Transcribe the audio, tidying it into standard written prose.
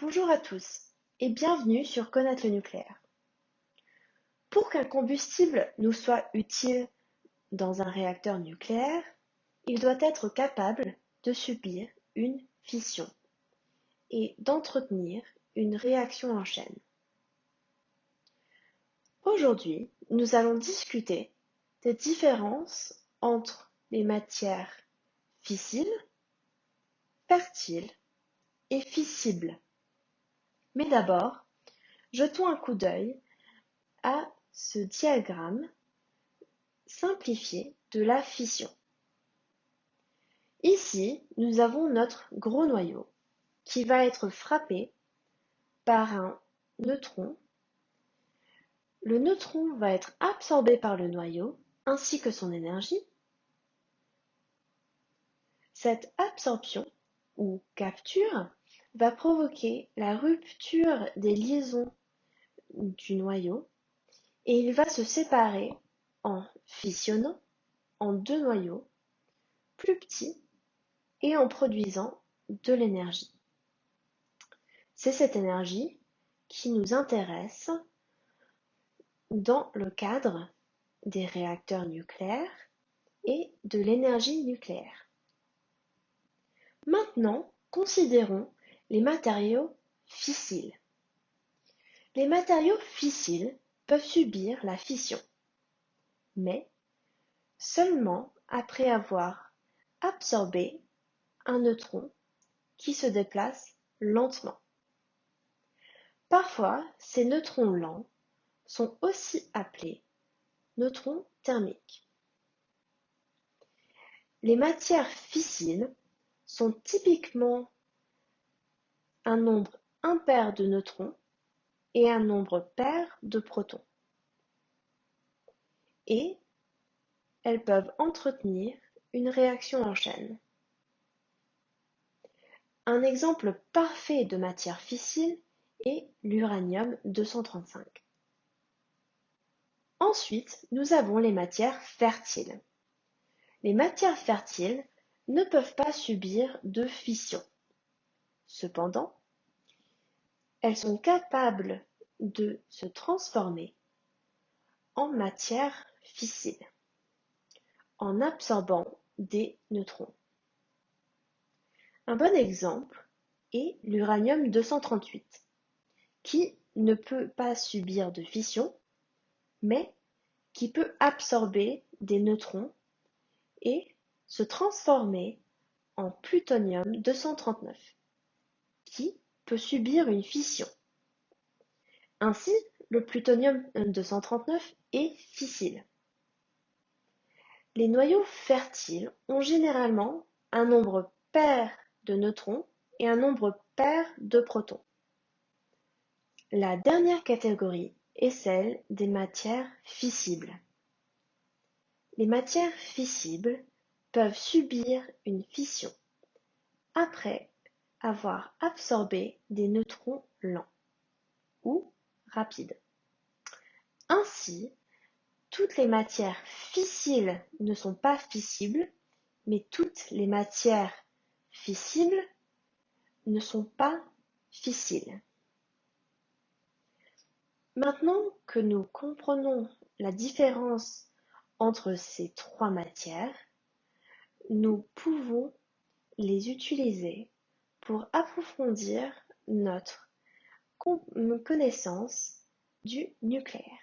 Bonjour à tous et bienvenue sur Connaître le nucléaire. Pour qu'un combustible nous soit utile dans un réacteur nucléaire, il doit être capable de subir une fission et d'entretenir une réaction en chaîne. Aujourd'hui, nous allons discuter des différences entre les matières fissiles, fertiles et fissibles. Mais d'abord, jetons un coup d'œil à ce diagramme simplifié de la fission. Ici, nous avons notre gros noyau qui va être frappé par un neutron. Le neutron va être absorbé par le noyau ainsi que son énergie. Cette absorption ou capture va provoquer la rupture des liaisons du noyau et il va se séparer en fissionnant en deux noyaux plus petits et en produisant de l'énergie. C'est cette énergie qui nous intéresse dans le cadre des réacteurs nucléaires et de l'énergie nucléaire. Maintenant, considérons les matériaux fissiles. Les matériaux fissiles peuvent subir la fission, mais seulement après avoir absorbé un neutron qui se déplace lentement. Parfois, ces neutrons lents sont aussi appelés neutrons thermiques. Les matières fissiles sont typiquement un nombre impair de neutrons et un nombre pair de protons. Et elles peuvent entretenir une réaction en chaîne. Un exemple parfait de matière fissile est l'uranium-235. Ensuite, nous avons les matières fertiles. Les matières fertiles ne peuvent pas subir de fission. Cependant, elles sont capables de se transformer en matière fissile en absorbant des neutrons. Un bon exemple est l'uranium-238 qui ne peut pas subir de fission mais qui peut absorber des neutrons et se transformer en plutonium-239 qui peut subir une fission. Ainsi, le plutonium-239 est fissile. Les noyaux fertiles ont généralement un nombre pair de neutrons et un nombre pair de protons. La dernière catégorie est celle des matières fissibles. Les matières fissibles peuvent subir une fission après avoir absorbé des neutrons lents ou rapides. Ainsi, toutes les matières fissiles ne sont pas fissibles, mais toutes les matières fissibles ne sont pas fissiles. Maintenant que nous comprenons la différence entre ces trois matières, nous pouvons les utiliser pour approfondir notre connaissance du nucléaire.